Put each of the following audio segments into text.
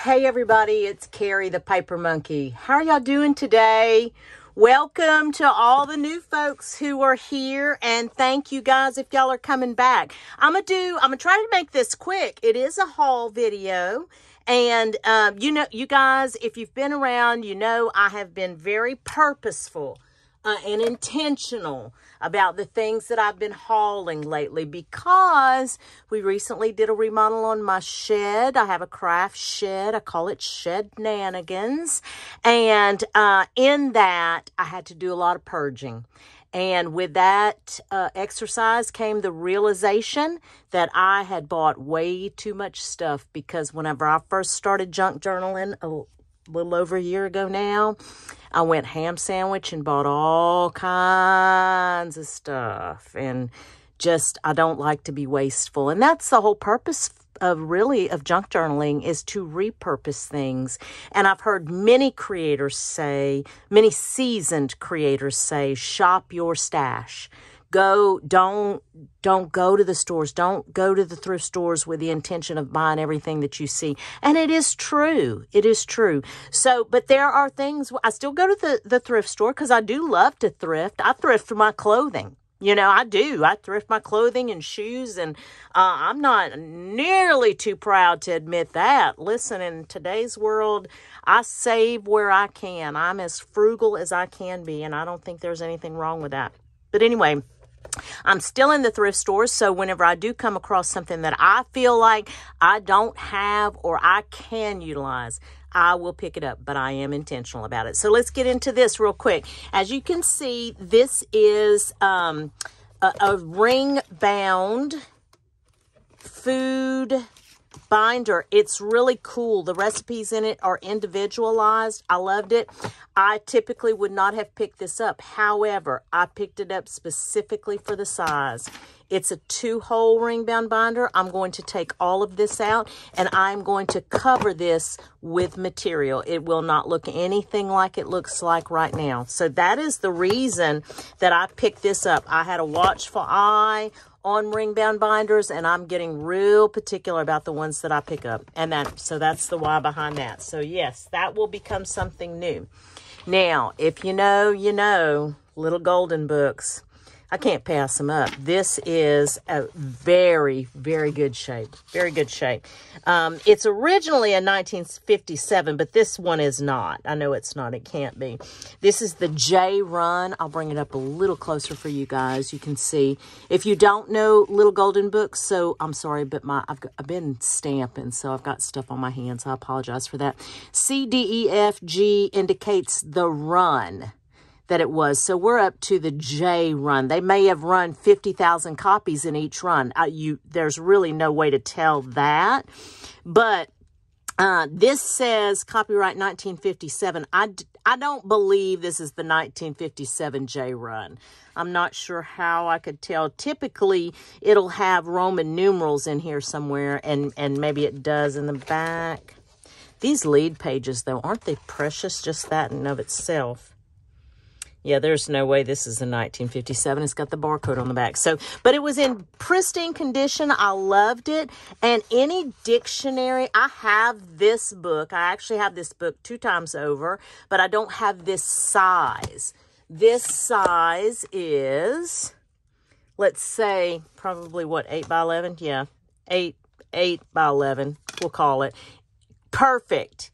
Hey everybody, it's Carrie the Piper Monkey. How are y'all doing today? Welcome to all the new folks who are here, and thank you guys if y'all are coming back. I'm gonna try to make this quick. It is a haul video, and you guys, if you've been around, you know I have been very purposeful and intentional about the things that I've been hauling lately, because we recently did a remodel on my shed. I have a craft shed. I call it Shed-nanigans. And in that, I had to do a lot of purging. And with that exercise came the realization that I had bought way too much stuff, because whenever I first started junk journaling a little over a year ago now, I went ham sandwich and bought all kinds of stuff, and just, I don't like to be wasteful. And that's the whole purpose of junk journaling, is to repurpose things. And I've heard many seasoned creators say, shop your stash. Don't go to the stores. Don't go to the thrift stores with the intention of buying everything that you see. And it is true. It is true. So, but there are things, I still go to the thrift store because I do love to thrift. I thrift for my clothing. You know, I do. I thrift my clothing and shoes, and I'm not nearly too proud to admit that. Listen, in today's world, I save where I can. I'm as frugal as I can be, and I don't think there's anything wrong with that. But anyway, I'm still in the thrift stores, so whenever I do come across something that I feel like I don't have or I can utilize, I will pick it up, but I am intentional about it. So let's get into this real quick. As you can see, this is a ring-bound food binder. It's really cool. The recipes in it are individualized. I loved it. I typically would not have picked this up. However, I picked it up specifically for the size. It's a 2-hole ring-bound binder. I'm going to take all of this out, and I'm going to cover this with material. It will not look anything like it looks like right now. So that is the reason that I picked this up. I had a watchful eye on ring-bound binders, and I'm getting real particular about the ones that I pick up. And so that's the why behind that. So yes, that will become something new. Now, if you know, you know, Little Golden Books, I can't pass them up. This is a very, very good shape. Very good shape. It's originally a 1957, but this one is not. I know it's not. It can't be. This is the J Run. I'll bring it up a little closer for you guys. You can see. If you don't know Little Golden Books, so I'm sorry, but I've been stamping, so I've got stuff on my hands. I apologize for that. C, D, E, F, G indicates the run that it was. So we're up to the J Run. They may have run 50,000 copies in each run. There's really no way to tell that. But this says copyright 1957. I don't believe this is the 1957 J Run. I'm not sure how I could tell. Typically, it'll have Roman numerals in here somewhere, and maybe it does in the back. These lead pages, though, aren't they precious? Just that in and of itself. Yeah, there's no way this is in 1957. It's got the barcode on the back. So, but it was in pristine condition. I loved it. And any dictionary, I have this book. I actually have this book 2 times over, but I don't have this size. This size is, let's say, probably what, 8 by 11? Yeah, 8 by 11, we'll call it. Perfect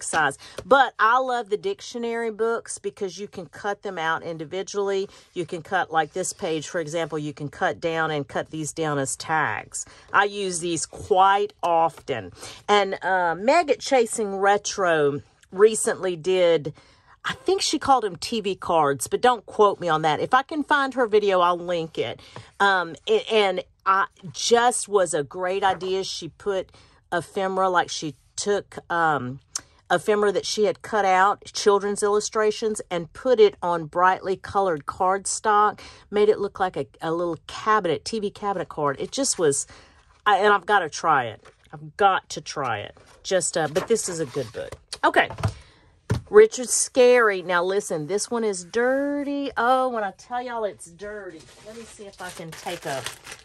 size. But I love the dictionary books because you can cut them out individually. You can cut, like this page, for example, you can cut down and cut these down as tags. I use these quite often. And Meg Chasing Retro recently did, I think she called them TV cards, but don't quote me on that. If I can find her video, I'll link it. And I just was a great idea. She put ephemera, like she took ephemera that she had cut out, children's illustrations, and put it on brightly colored cardstock, made it look like a little cabinet, TV cabinet card. It just was, and I've got to try it. I've got to try it. But this is a good book. Okay. Richard Scarry. Now listen, this one is dirty. Oh, when I tell y'all it's dirty. Let me see if I can take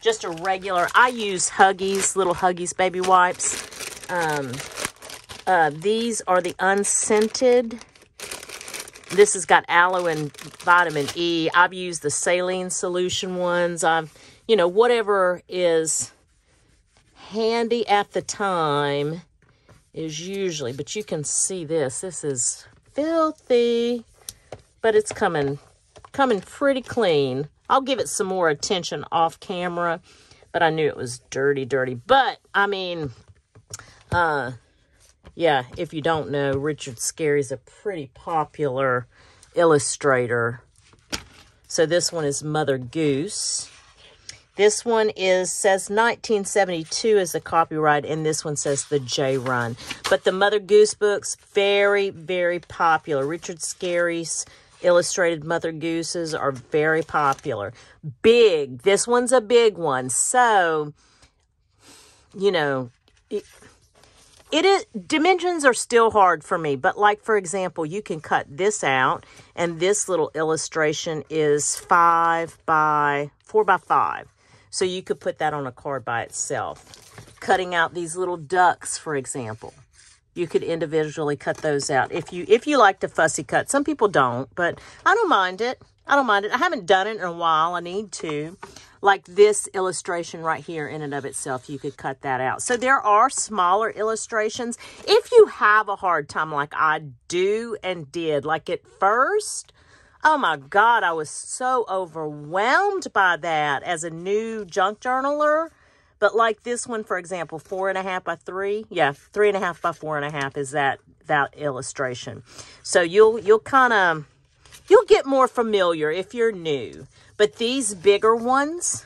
just a regular, I use Huggies, little Huggies baby wipes. These are the unscented. This has got aloe and vitamin E. I've used the saline solution ones. Whatever is handy at the time is usually, but you can see this. This is filthy, but it's coming pretty clean. I'll give it some more attention off camera, but I knew it was dirty. But, I mean, yeah, if you don't know, Richard Scarry's a pretty popular illustrator. So this one is Mother Goose. This one says 1972 is the copyright, and this one says the J Run. But the Mother Goose books, very, very popular. Richard Scarry's illustrated Mother Gooses are very popular. Big. This one's a big one. So, dimensions are still hard for me, but like, for example, you can cut this out, and this little illustration is 4 by 5. So you could put that on a card by itself. Cutting out these little ducks, for example, you could individually cut those out if you like to fussy cut. Some people don't, but I don't mind it. I haven't done it in a while. I need to. Like this illustration right here in and of itself, you could cut that out. So there are smaller illustrations. If you have a hard time like I do and did, like at first, oh my God, I was so overwhelmed by that as a new junk journaler. But like this one, for example, 4.5 by 3. Yeah, 3.5 by 4.5 is that illustration. So you'll get more familiar if you're new. But these bigger ones,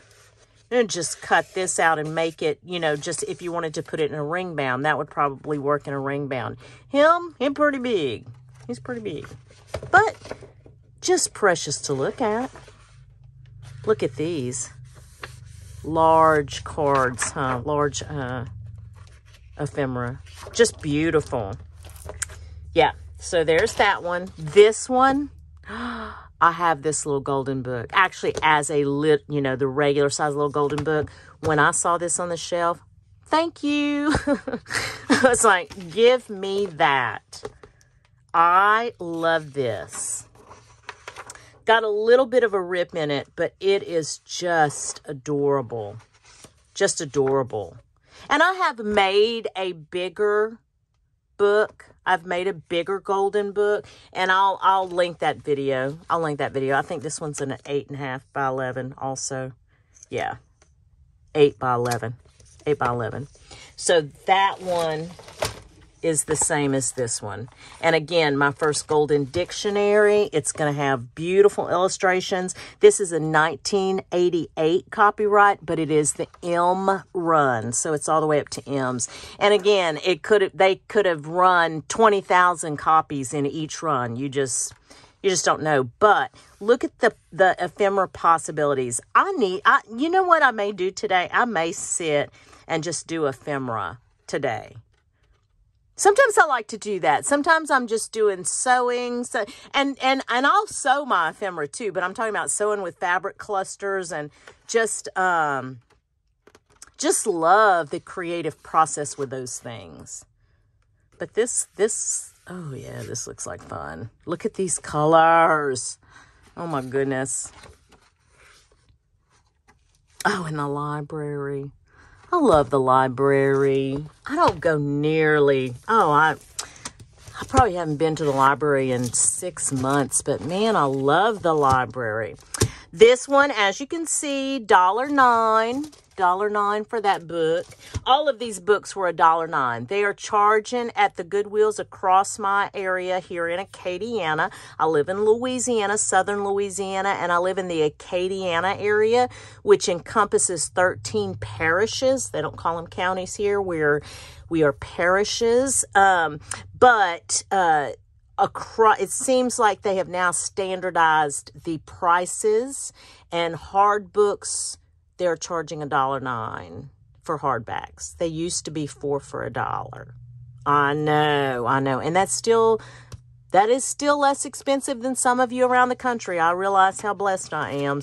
just cut this out and make it, just if you wanted to put it in a ring bound, that would probably work in a ring bound. Him pretty big. He's pretty big. But just precious to look at. Look at these. Large cards, huh? Large ephemera. Just beautiful. Yeah, so there's that one. This one, I have this little golden book. Actually, as a the regular size little golden book. When I saw this on the shelf, thank you. I was like, give me that. I love this. Got a little bit of a rip in it, but it is just adorable. Just adorable. And I have made a bigger book. I've made a bigger golden book, and I'll link that video. I'll link that video. I think this one's an 8.5 by 11 also. Yeah. 8 by 11. 8 by 11. So that one is the same as this one. And again, my first golden dictionary. It's going to have beautiful illustrations. This is a 1988 copyright, but it is the M run. So it's all the way up to M's. And again, they could have run 20,000 copies in each run. You just don't know. But look at the ephemera possibilities. You know what I may do today? I may sit and just do ephemera today. Sometimes I like to do that. Sometimes I'm just doing sewing. And I'll sew my ephemera too, but I'm talking about sewing with fabric clusters and just love the creative process with those things. But this, oh yeah, this looks like fun. Look at these colors. Oh my goodness. Oh, in the library. I love the library. I don't go nearly. I probably haven't been to the library in 6 months, but man, I love the library. This one, as you can see, $1.09. $1.09 for that book. All of these books were $1.09. They are charging at the Goodwills across my area here in Acadiana. I live in Louisiana, southern Louisiana, and I live in the Acadiana area, which encompasses 13 parishes. They don't call them counties here. We are parishes. But it seems like they have now standardized the prices, and hard books, they're charging $1.09 for hardbacks. They used to be $4 for $1. I know. And that is still less expensive than some of you around the country. I realize how blessed I am.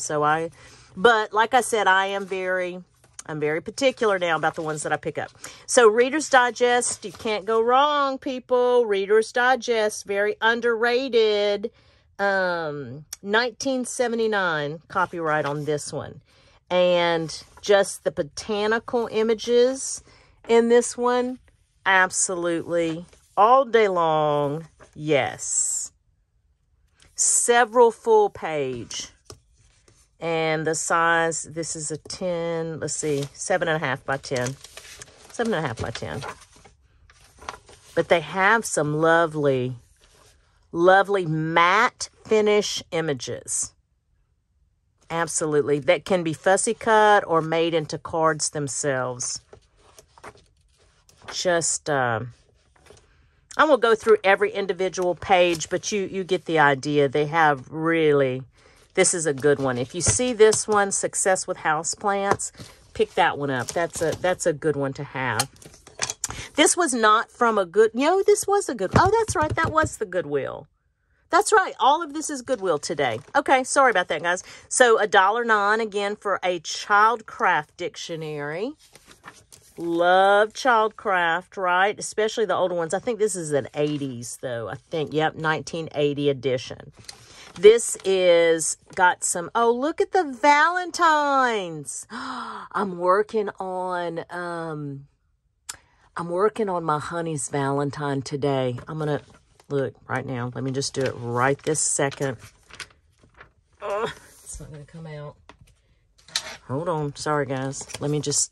But like I said, I am very I'm very particular now about the ones that I pick up. So Reader's Digest, you can't go wrong, people. Reader's Digest, very underrated. 1979 copyright on this one. And just the botanical images in this one, absolutely all day long, yes. Several full page. And the size, this is a 10, let's see, 7.5 by 10. 7.5 by 10. But they have some lovely, lovely matte finish images. Absolutely. That can be fussy cut or made into cards themselves. Just, I won't go through every individual page, but you get the idea. They have really... This is a good one. If you see this one, Success with Houseplants, pick that one up. That's a good one to have. This was not from a good... this was a good... Oh, that's right. That was the Goodwill. That's right. All of this is Goodwill today. Okay, sorry about that, guys. So $1.09 again for a Childcraft dictionary. Love Childcraft, right? Especially the older ones. I think this is an 80s, though. I think, yep, 1980 edition. This is got some, oh, look at the Valentines. I'm working on my honey's Valentine today. I'm going to, look, right now. Let me just do it right this second. Oh, it's not going to come out. Hold on. Sorry, guys. Let me just,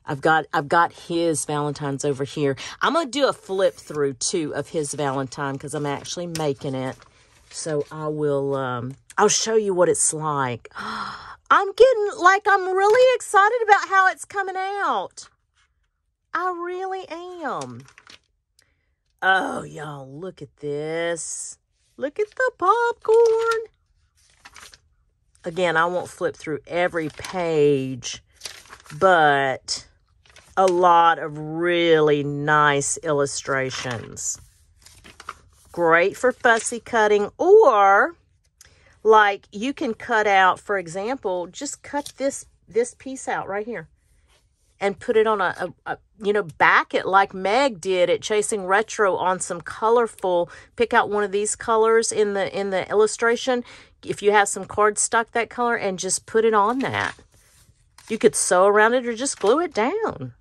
I've got his Valentine's over here. I'm going to do a flip through, too, of his Valentine because I'm actually making it. So I will, I'll show you what it's like. I'm really excited about how it's coming out. I really am. Oh, y'all, look at this. Look at the popcorn. Again, I won't flip through every page, but a lot of really nice illustrations. Great for fussy cutting, or like you can cut out, for example, just cut this piece out right here and put it on back it like Meg did at Chasing Retro on some colorful, pick out one of these colors in the illustration. If you have some cardstock that color and just put it on that. You could sew around it or just glue it down.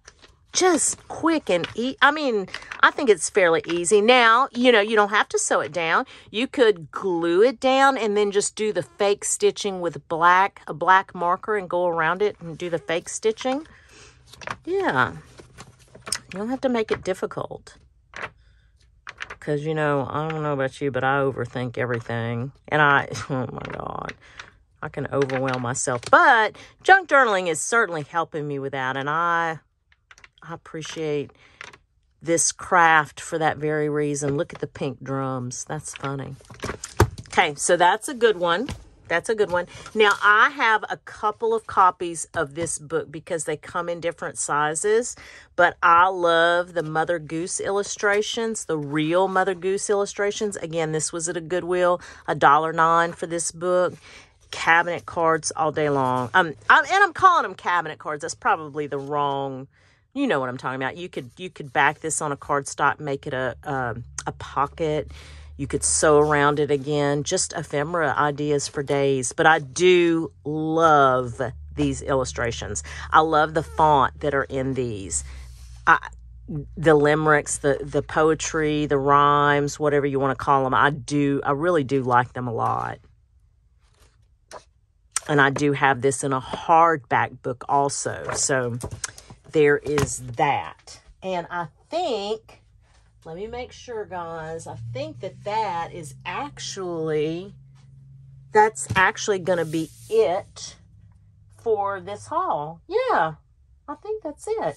Just quick and easy. I mean, I think it's fairly easy. Now, you don't have to sew it down. You could glue it down and then just do the fake stitching with a black marker and go around it and do the fake stitching. Yeah. You don't have to make it difficult. Because, I don't know about you, but I overthink everything. And oh my God, I can overwhelm myself. But junk journaling is certainly helping me with that. And I appreciate this craft for that very reason. Look at the pink drums. That's funny. Okay, so that's a good one. That's a good one. Now, I have a couple of copies of this book because they come in different sizes, but I love the Mother Goose illustrations, the real Mother Goose illustrations. Again, this was at a Goodwill, $1.09 for this book. Cabinet cards all day long. And I'm calling them cabinet cards. That's probably the wrong... You know what I'm talking about. You could back this on a cardstock, make it a pocket. You could sew around it again. Just ephemera ideas for days. But I do love these illustrations. I love the font that are in these. The limericks, the poetry, the rhymes, whatever you want to call them. I really do like them a lot. And I do have this in a hardback book also. So... there is that. And I think, let me make sure, guys, I think that is actually, that's actually going to be it for this haul. Yeah, I think that's it.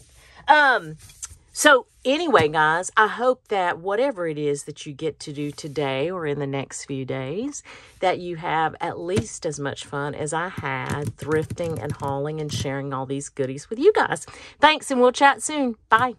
So anyway, guys, I hope that whatever it is that you get to do today or in the next few days, that you have at least as much fun as I had thrifting and hauling and sharing all these goodies with you guys. Thanks, and we'll chat soon. Bye.